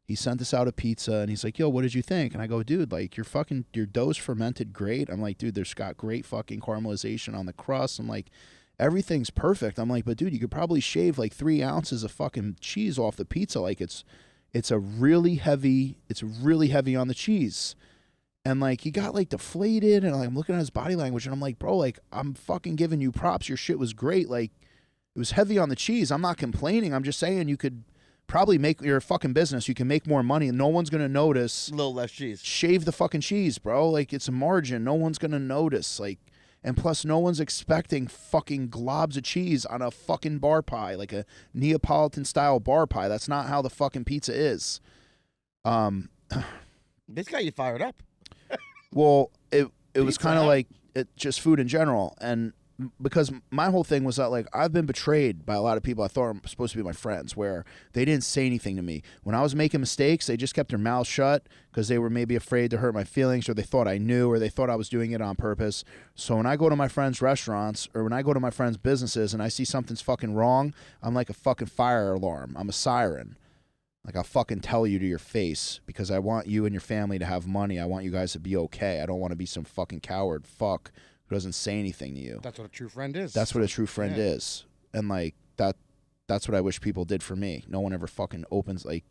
He sent us out a pizza, and he's like, "Yo, what did you think?" And I go, "Dude, like your dough's fermented great." I'm like, "Dude, there's got great fucking caramelization on the crust." I'm like, "Everything's perfect." I'm like, "But dude, you could probably shave like 3 ounces of fucking cheese off the pizza. Like it's really heavy on the cheese." And like he got like deflated, and like, I'm looking at his body language, and I'm like, bro, like I'm fucking giving you props. Your shit was great. Like it was heavy on the cheese. I'm not complaining. I'm just saying you could probably make your fucking business. You can make more money, and no one's gonna notice.
A little less cheese.
Shave the fucking cheese, bro. Like it's a margin. No one's gonna notice. Like, and plus, no one's expecting fucking globs of cheese on a fucking bar pie, like a Neapolitan style bar pie. That's not how the fucking pizza is.
This got you fired up.
Well, it was
Pizza
kind of
Hut?
like just food in general, and because my whole thing was that like I've been betrayed by a lot of people I thought were supposed to be my friends, where they didn't say anything to me when I was making mistakes. They just kept their mouths shut because they were maybe afraid to hurt my feelings, or they thought I knew, or they thought I was doing it on purpose. So when I go to my friends' restaurants, or when I go to my friends' businesses and I see something's fucking wrong, I'm like a fucking fire alarm. I'm a siren. Like I'll fucking tell you to your face, because I want you and your family to have money. I want you guys to be okay. I don't want to be some fucking coward fuck who doesn't say anything to you.
That's what a true friend is.
That's what a true friend is. And like that's what I wish people did for me. No one ever fucking opens. Like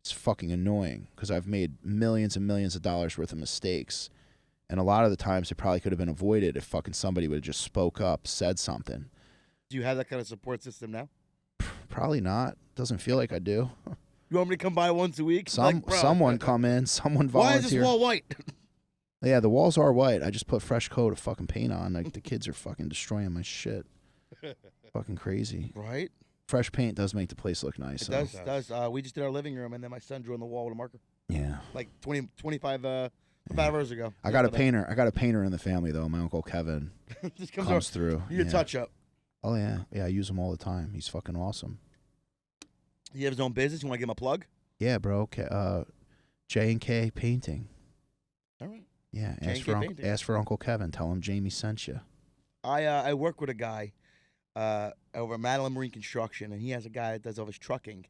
it's fucking annoying, because I've made millions and millions of dollars worth of mistakes, and a lot of the times it probably could have been avoided if fucking somebody would have just spoke up, said something.
Do you have that kind of support system now?
Probably not. Doesn't feel like I do.
You want me to come by once a week? Like, bro,
Someone come in, someone volunteer.
Why is this wall white?
Yeah, the walls are white. I just put fresh coat of fucking paint on. Like the kids are fucking destroying my shit. Fucking crazy.
Right?
Fresh paint does make the place look nice.
It does. We just did our living room, and then my son drew on the wall with a marker.
Yeah.
Like 25 hours ago.
I got a painter. I got a painter in the family though. My uncle Kevin
Just
comes through.
You need a touch up.
Oh yeah, yeah. I use him all the time. He's fucking awesome.
He has his own business. You want to give him a plug?
Yeah, bro. J&K Painting.
All right.
Yeah.
J&K Painting.
Ask for Uncle Kevin. Tell him Jamie sent you.
I work with a guy over at Madeline Marine Construction, and he has a guy that does all his trucking,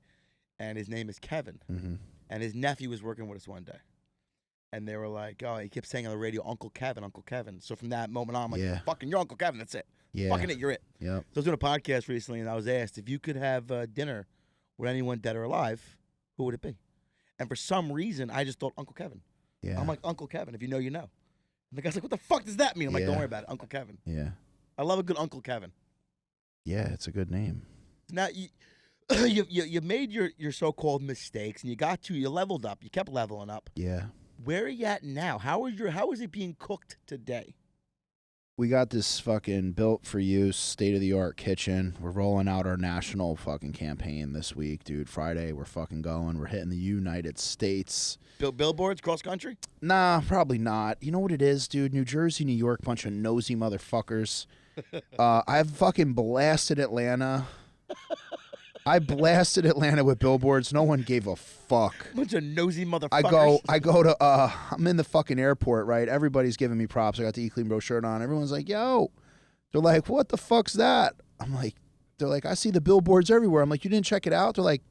and his name is Kevin.
Mm-hmm.
And his nephew was working with us one day. And they were like, oh, he kept saying on the radio, Uncle Kevin, Uncle Kevin. So from that moment on, I'm like,
Yeah.
fucking, you're Uncle Kevin. That's it.
Yeah.
Fucking it, you're it.
Yep.
So I was doing a podcast recently, and I was asked if you could have dinner with anyone dead or alive, who would it be? And for some reason, I just thought Uncle Kevin.
Yeah.
I'm like, Uncle Kevin, if you know, you know. And the guy's like, what the fuck does that mean? I'm like, don't
Yeah.
worry about it. Uncle Kevin.
Yeah.
I love a good Uncle Kevin.
Yeah. It's a good name.
Now, you made your so-called mistakes, and you leveled up. You kept leveling up.
Yeah.
Where are you at now? How is it being cooked today?
We got this fucking built for use, state of the art kitchen. We're rolling out our national fucking campaign this week, dude. Friday, we're fucking going. We're hitting the United States.
Billboards cross country?
Nah, probably not. You know what it is, dude? New Jersey, New York, bunch of nosy motherfuckers. I've fucking blasted Atlanta. I blasted Atlanta with billboards. No one gave a fuck.
Bunch of nosy motherfuckers.
I go to I'm in the fucking airport, right? Everybody's giving me props. I got the Clean Bro shirt on. Everyone's like, yo. They're like, what the fuck's that? They're like, I see the billboards everywhere. I'm like, you didn't check it out? They're like,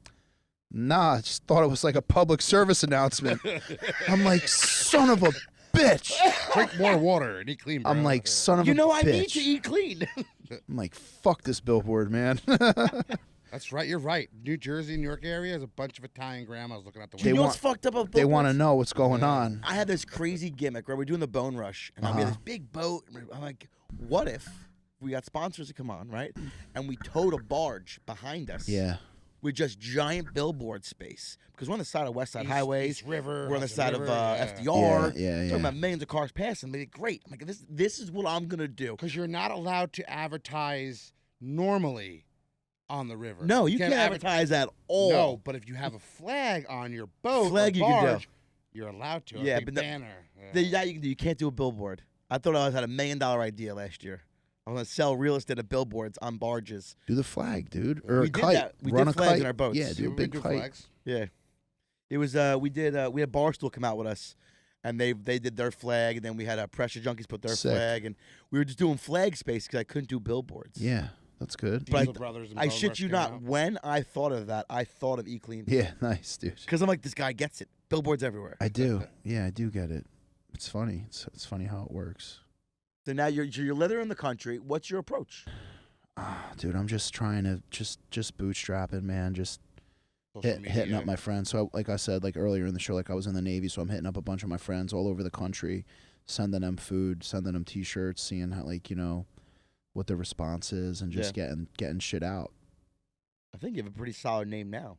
nah, I just thought it was like a public service announcement. I'm like, son of a bitch.
Drink more water and eat clean, bro.
I'm like, son of a bitch.
You know I need to eat clean.
I'm like, fuck this billboard, man.
That's right. You're right. New Jersey, New York area is a bunch of Italian grandmas looking out the
They
window.
You know what's fucked up about
They want to
billboards?
know what's going on.
I had this crazy gimmick where we're doing the Bone Rush, and I'm in this big boat. And I'm like, what if we got sponsors to come on, right? And we towed a barge behind us.
Yeah.
With just giant billboard space. Because we're on the side of West Side Highways.
East River.
We're on the
Hudson
side
River,
of
yeah.
FDR.
Yeah.
Talking about millions of cars passing. They're great. I'm like, this is what I'm going to do.
Because you're not allowed to advertise normally on the river.
No, you can't advertise at all.
No, but if you have a flag on your boat
Flag
or
you can do.
barge, you're allowed to.
Yeah,
a big
but
banner.
That you can do. You can't do a billboard. I thought I had $1 million idea last year. I'm going to sell real estate of billboards on barges.
Do the flag, dude. Or
We
a
did
kite.
that. We
Run
did
a
flags
kite.
in our boats.
Yeah, do a big kite.
flags.
Yeah. It was, we had Barstool come out with us, and they did their flag, and then we had Pressure Junkies put their
Sick.
flag, and we were just doing flag space because I couldn't do billboards.
Yeah, that's good.
But
Diesel Brothers and
I
Bone
shit
Rush
you
came
not,
out.
when I thought of that, I thought of eClean.
Yeah, nice, dude.
Because I'm like, this guy gets it. Billboards everywhere.
I do. Yeah, I do get it. It's funny. It's funny how it works.
So now you're living in the country. What's your approach?
Dude, I'm just trying to just bootstrapping, man. Just
Social
hitting
media.
up my friends. So, like I said, like earlier in the show, like I was in the Navy, so I'm hitting up a bunch of my friends all over the country, sending them food, sending them T-shirts, seeing how, like, you know, what the response is, and just getting shit out.
I think you have a pretty solid name now.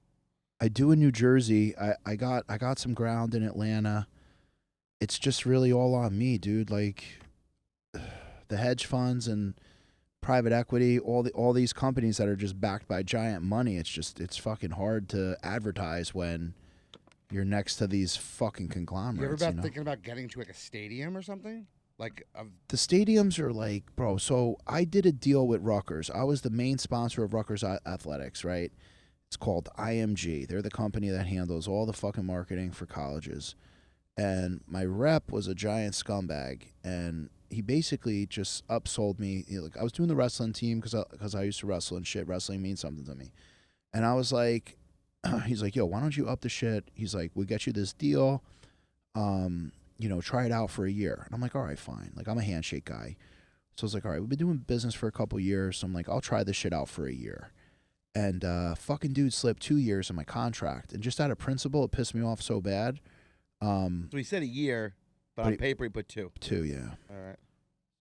I do in New Jersey. I got some ground in Atlanta. It's just really all on me, dude. Like the hedge funds and private equity, all these companies that are just backed by giant money. It's fucking hard to advertise when you're next to these fucking conglomerates.
You ever
know?
thinking about getting to like a stadium or something? Like
The stadiums are like, bro. So I did a deal with Rutgers. I was the main sponsor of Rutgers Athletics, right? It's called IMG. They're the company that handles all the fucking marketing for colleges. And my rep was a giant scumbag, and he basically just upsold me. Like, I was doing the wrestling team because I used to wrestle and shit. Wrestling means something to me. And I was like, he's like, yo, why don't you up the shit? He's like, we'll get you this deal. You know, try it out for a year. And I'm like, all right, fine. Like, I'm a handshake guy. So I was like, all right, we've been doing business for a couple years. So I'm like, I'll try this shit out for a year. And fucking dude slipped 2 years in my contract. And just out of principle, it pissed me off so bad.
So he said a year, but on paper he put 2.
2, yeah.
All right.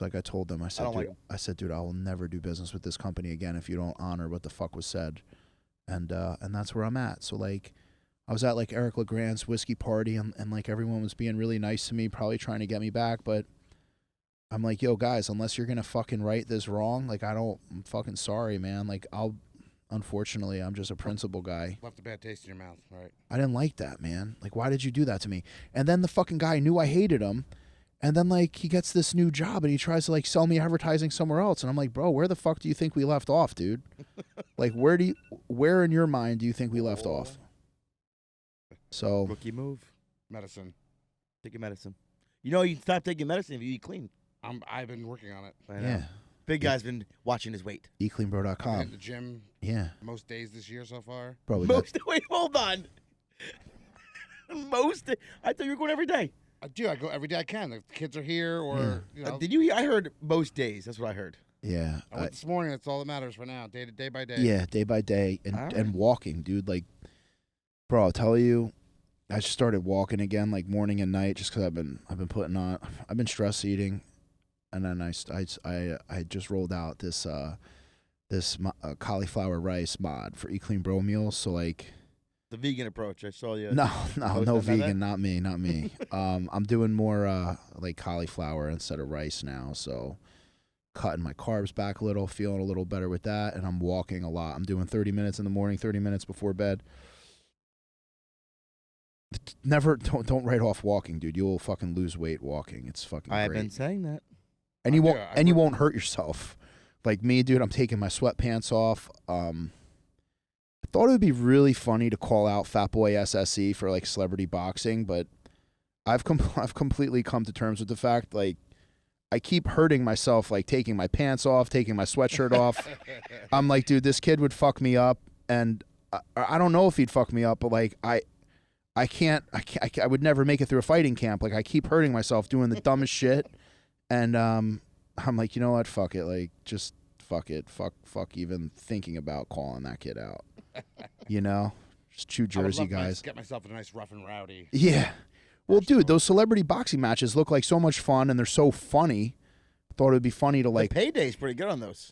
Like I told them, I said,
don't
dude,
like 'em.
I said, dude, I will never do business with this company again if you don't honor what the fuck was said. And that's where I'm at. So, like, I was at, like, Eric LeGrand's whiskey party, and like, everyone was being really nice to me, probably trying to get me back, but I'm like, yo, guys, unless you're gonna fucking right this wrong, like, I'm fucking sorry, man. Like, unfortunately, I'm just a principle guy.
left a bad taste in your mouth, right?
I didn't like that, man. Like, why did you do that to me? And then the fucking guy knew I hated him. And then, like, he gets this new job and he tries to, like, sell me advertising somewhere else. And I'm like, bro, where the fuck do you think we left off, dude? Like, where in your mind do you think we left off? So,
Rookie move.
Medicine.
Take your medicine. You know, you stop taking medicine if you eat clean.
I've been working on it.
I know.
yeah.
Big guy's been watching his weight.
I've been
eCleanBro.com.
hitting the gym
Yeah.
most days this year so far.
Bro, we got,
Wait, hold on. I thought you were going every day.
I do. I go every day I can. If the kids are here or, you know.
Did you hear? I heard most days. That's what I heard.
yeah.
I went this morning. That's all that matters for now. Day by day.
Yeah, day by day. And,
All right.
and walking, dude. Like, bro, I'll tell you, I just started walking again, like, morning and night, just because I've been stress eating. And then I just rolled out this this cauliflower rice mod for Eat Clean Bro meals. So like,
The vegan approach. I saw you.
no
posting about
vegan,
that?
not me. I'm doing more like cauliflower instead of rice now. So cutting my carbs back a little, feeling a little better with that, and I'm walking a lot. I'm doing 30 minutes in the morning, 30 minutes before bed. Never don't write off walking, dude. You'll fucking lose weight walking. It's fucking
I've
great.
been saying that.
And you won't
Yeah,
you won't hurt yourself. Like me, dude, I'm taking my sweatpants off. I thought it would be really funny to call out Fat Boy SSE for like celebrity boxing, but I've completely come to terms with the fact like I keep hurting myself, like taking my pants off, taking my sweatshirt off. I'm like, dude, this kid would fuck me up, and I don't know if he'd fuck me up, but like I would never make it through a fighting camp. Like I keep hurting myself doing the dumbest shit, and I'm like, you know what, fuck it, like just fuck it, fuck even thinking about calling that kid out. You know, just chew Jersey guys.
Get myself a nice rough and rowdy.
Yeah. Well, dude, those celebrity boxing matches look like so much fun, and they're so funny. Thought it would be funny to like
the payday's pretty good on those.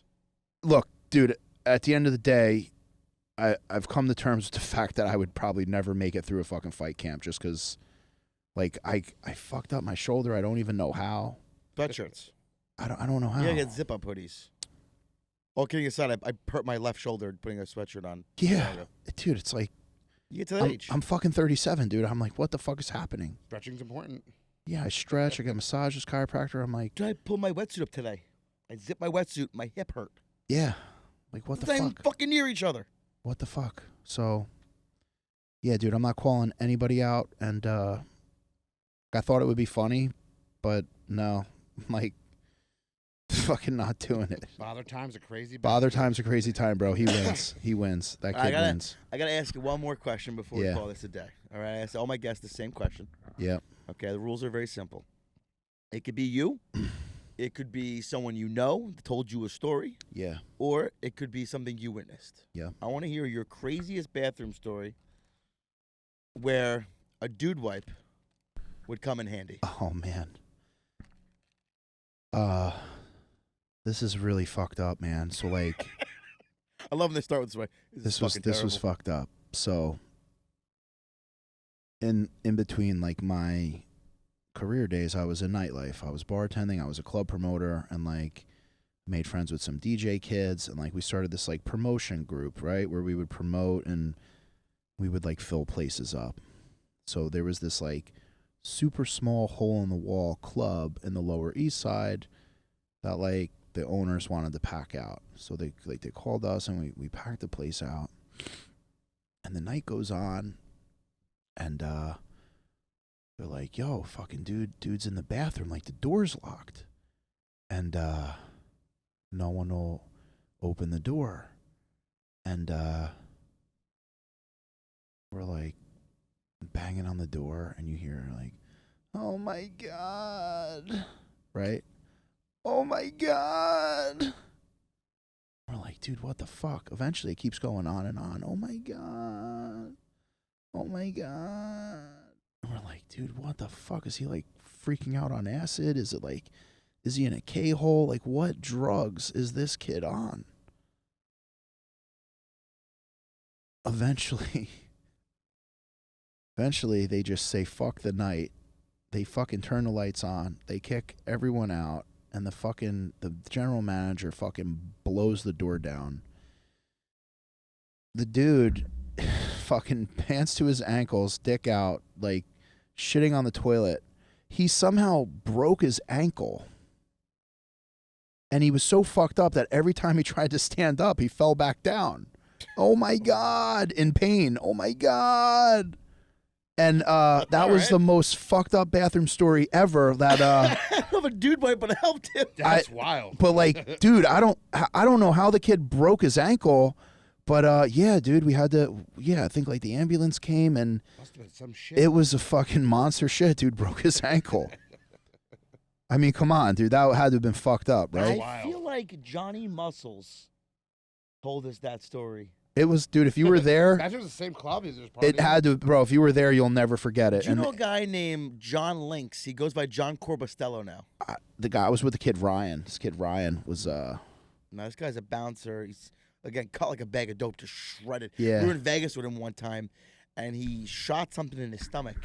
look, dude. At the end of the day, I've come to terms with the fact that I would probably never make it through a fucking fight camp just because, like, I fucked up my shoulder. I don't even know how.
Sweatshirts.
I don't know how.
You gotta get zip up hoodies. All kidding aside, I hurt my left shoulder putting a sweatshirt on.
Yeah, dude. It's like
You get to that age.
I'm fucking 37, dude. I'm like, what the fuck is happening?
Stretching's important.
Yeah, I stretch. I get massages, chiropractor. I'm like,
Did I pull my wetsuit up today? I zipped my wetsuit. My hip hurt.
yeah, like what the
It's not even
fuck?
fucking near each other.
What the fuck? So, yeah, dude, I'm not calling anybody out, and I thought it would be funny, but no, like, fucking not doing it.
Father time's a crazy.
Bother
bastard.
time's a crazy time, bro. He wins. He wins. That kid wins.
I gotta ask you one more question before we
Yeah.
call this a day. All right, I ask all my guests the same question.
Yeah.
Okay, the rules are very simple. It could be you. It could be someone you know that told you a story,
Yeah.
or it could be something you witnessed.
Yeah.
I want to hear your craziest bathroom story where a dude wipe would come in handy.
Oh man. This is really fucked up, man. So like,
I love when they start with this way.
this was fucked up. So in between like my career days, I was in nightlife. I was bartending. I was a club promoter, and like made friends with some DJ kids, and like we started this like promotion group, right, where we would promote and we would like fill places up. So there was this like super small hole in the wall club in the Lower East Side that like the owners wanted to pack out. So they called us, and we packed the place out. And the night goes on, and they're like, yo, fucking dude's in the bathroom, like the door's locked. And no one will open the door. And we're like banging on the door, and you hear like, oh my God, right? Oh my God. We're like, dude, what the fuck? Eventually it keeps going on and on. Oh my God. Oh my God. And we're like, dude, what the fuck? Is he like freaking out on acid? Is it like, is he in a K-hole? Like, what drugs is this kid on? Eventually they just say, fuck the night. They fucking turn the lights on. They kick everyone out. And the general manager fucking blows the door down. The dude fucking pants to his ankles, dick out, like shitting on the toilet. He somehow broke his ankle. And he was so fucked up that every time he tried to stand up, he fell back down. Oh my God, in pain. Oh my God. And that was the most fucked up bathroom story ever. That
I love a dude wipe, but it helped him.
That's wild.
But like, dude, I don't know how the kid broke his ankle, but yeah, dude, we had to. Yeah, I think like the ambulance came, and
Must have been some shit.
it was a fucking monster shit. Dude broke his ankle. I mean, come on, dude, that had to have been fucked up, right?
I feel like Johnny Muscles told us that story.
It was, dude. If you were there,
Imagine it was the same club. He was
it had to, bro. If you were there, you'll never forget it.
Do you know a guy named John Lynx? He goes by John Corbustello now.
The guy I was with the kid Ryan. This kid Ryan was
Now this guy's a bouncer. He's again cut like a bag of dope, just shredded.
Yeah.
We were in Vegas with him one time, and he shot something in his stomach.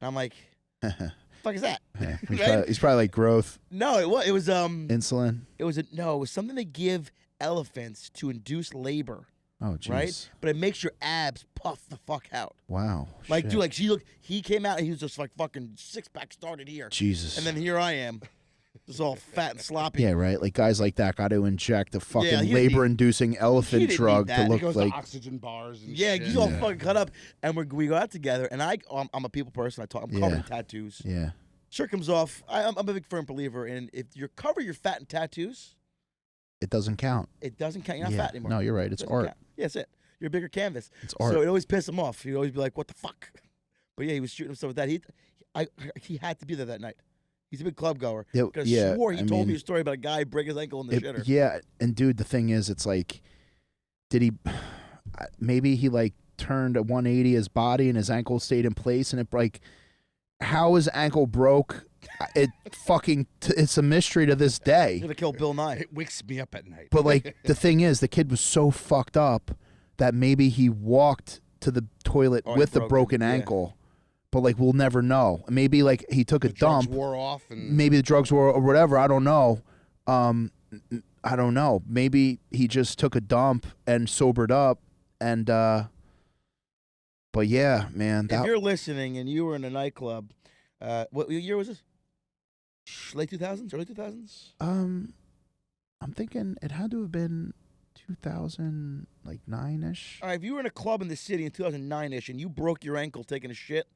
And I'm like, "What the fuck is that?"
Yeah,
Right?
he's probably like growth
No, it was
insulin.
it was something they give elephants to induce labor,
Oh, jeez.
right? But it makes your abs puff the fuck out.
Wow.
Like,
shit.
dude, like he came out and he was just like fucking 6-pack started here,
Jesus.
and then here I am, just all fat and sloppy.
yeah, right. Like guys like that got to inject a fucking
he didn't
labor-inducing elephant
didn't
drug
need
to
that.
look
He goes
like.
to oxygen bars and
Yeah,
shit.
he's all fucking cut up, and we go out together, and I'm a people person. I'm covered
Yeah.
in tattoos.
Yeah.
Shirt comes off. I'm a big firm believer in if you cover your fat in tattoos,
It doesn't count.
it doesn't count. You're not
Yeah.
fat anymore.
No, you're right. It's
Doesn't
art.
count. Yeah, that's it. You're a bigger canvas.
It's art.
So it always pissed him off. He'd always be like, "What the fuck?" But yeah, he was shooting himself with that. He had to be there that night. He's a big club goer.
Yeah,
Because
yeah,
swore he
I
told me
mean,
a story about a guy break his ankle in the shitter.
Yeah, and dude, the thing is, it's like, did he? Maybe he like turned a 180 his body and his ankle stayed in place, and it like, how his ankle broke? It fucking. It's a mystery to this day.
He's gonna kill Bill Nye.
It wakes me up at night.
But like the thing is, the kid was so fucked up that maybe he walked to the toilet
Oh, he
with the
broke it,
broken
yeah.
ankle. But like we'll never know. Maybe like he took a
the drugs
dump.
wore off and
Maybe the drugs were or whatever. I don't know. I don't know. Maybe he just took a dump and sobered up. And but yeah, man.
If you're listening and you were in a nightclub, what year was this? Late 2000s, early 2000s.
I'm thinking it had to have been 2000, like 9-ish.
All right, if you were in a club in the city in 2009-ish and you broke your ankle taking a shit,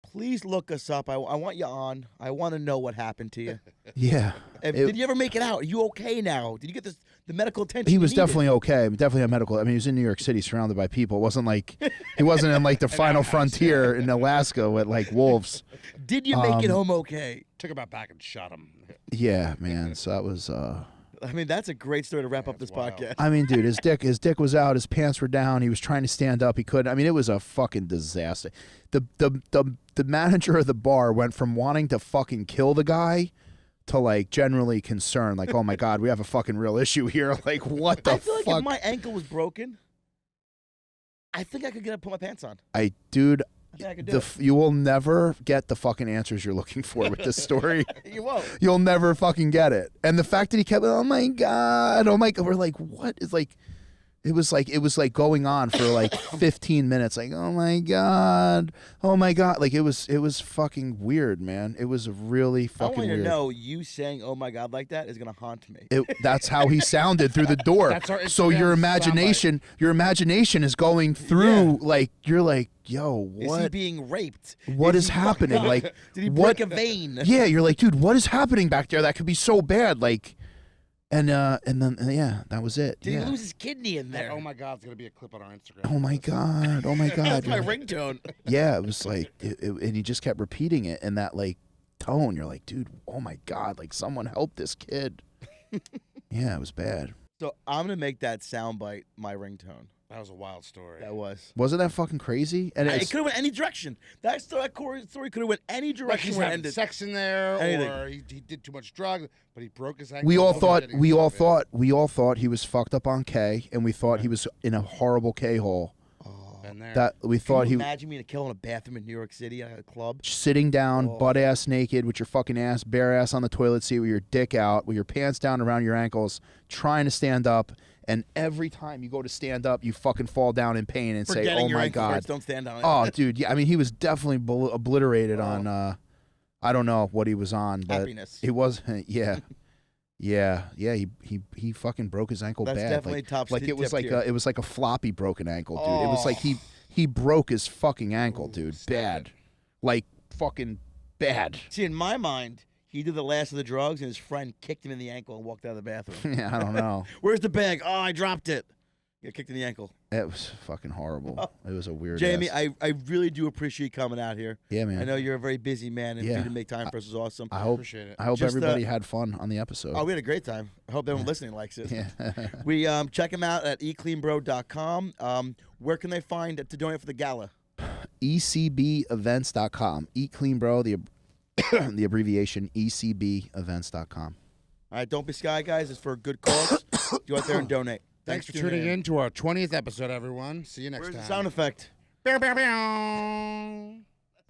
please look us up. I want you on. I want to know what happened to you.
Yeah.
Did you ever make it out? Are you okay now? Did you get the medical attention
He
you
was
needed?
definitely okay. Definitely a medical. I mean, he was in New York City, surrounded by people. It wasn't like he wasn't in like the final frontier in Alaska with like wolves.
Did you make it home okay?
took him out back and shot him.
Yeah, man. So that was.
I mean, that's a great story to wrap up
That's
this
wild.
podcast.
I mean, dude, his dick was out. His pants were down. He was trying to stand up. He couldn't. I mean, it was a fucking disaster. The manager of the bar went from wanting to fucking kill the guy to like generally concerned, like, oh my god, we have a fucking real issue here. Like, what the
I feel like
fuck?
if my ankle was broken, I think I could get up and put my pants on.
Dude,
I think I could do it.
you will never get the fucking answers you're looking for with this story.
You won't.
You'll never fucking get it. And the fact that he kept, oh my god, we're like, what is like? It was like going on for like 15 minutes. Like, oh my god, like it was fucking weird, man. It was really
I
fucking
want you
weird.
to know you saying "Oh my God" like that is gonna haunt me.
That's how he sounded through the door.
That's our
So your
Instagram
imagination is going through like you're like, yo,
Is he
what?
being raped?
What is
he fucked
happening?
up?
Like,
did he
what-
break a vein?
Yeah, you're like, dude, what is happening back there? That could be so bad. Like, and then yeah, that was it.
Did
yeah.
he lose his kidney in there?
Oh my God, it's gonna be a clip on our Instagram.
Oh my god! Oh my god!
That's my
You're like-
ringtone.
Yeah, it was like, and he just kept repeating it in that like tone. You're like, dude, oh my god! Like someone help this kid. Yeah, it was bad.
So I'm gonna make that soundbite my ringtone.
That was a wild story.
That was.
Wasn't that fucking crazy? And
It
it's,
could have went any direction. That story could have went any
Like
direction
he's
where it
having
ended.
sex in there,
Anything.
or he did too much drugs, but he broke his ankle.
we all
Oh,
thought
shit, he
we
was
all
so bad.
thought we all thought he was fucked up on K, and we thought he was in a horrible K hole.
Been there.
That we
Can
thought
you
he
imagine me in a kill in a bathroom in New York City at a club?
sitting down,
Oh.
butt ass naked, with your fucking ass, bare ass on the toilet seat, with your dick out, with your pants down around your ankles, trying to stand up. And every time you go to stand up, you fucking fall down in pain and say,
Forgetting
"Oh
your
my
ankle
god!"
hurts, don't stand on it.
Oh, dude, yeah. I mean, he was definitely obliterated
Oh.
on. I don't know what he was on, but
Happiness.
it was. Yeah, yeah. He fucking broke his ankle
That's
bad.
definitely
like,
top
like it was
tip
like
tier.
it was like a floppy broken ankle, dude. It was like he broke his fucking ankle, dude. Bad, like fucking bad.
See, in my mind, he did the last of the drugs, and his friend kicked him in the ankle and walked out of the bathroom.
Yeah, I don't know.
Where's the bag? Oh, I dropped it. Got kicked in the ankle.
It was fucking horrible. It was a weird.
Jamie,
ass-
I really do appreciate coming out here.
yeah, man.
I know you're a very busy man, and for
Yeah.
you to make time for us is awesome.
I hope.
Appreciate it.
I hope
Just,
everybody had fun on the episode.
Oh, we had a great time. I hope everyone listening likes it.
yeah.
We check him out at ecleanbro.com. Where can they find to donate for the gala?
ECBevents.com. Eat Clean Bro, the abbreviation ECBevents.com.
All right, don't be shy, guys. It's for a good cause. Go out there and donate.
Thanks for tuning in to our 20th episode, everyone. See you next
Where's
time.
the sound effect?
Bow, bow, bow.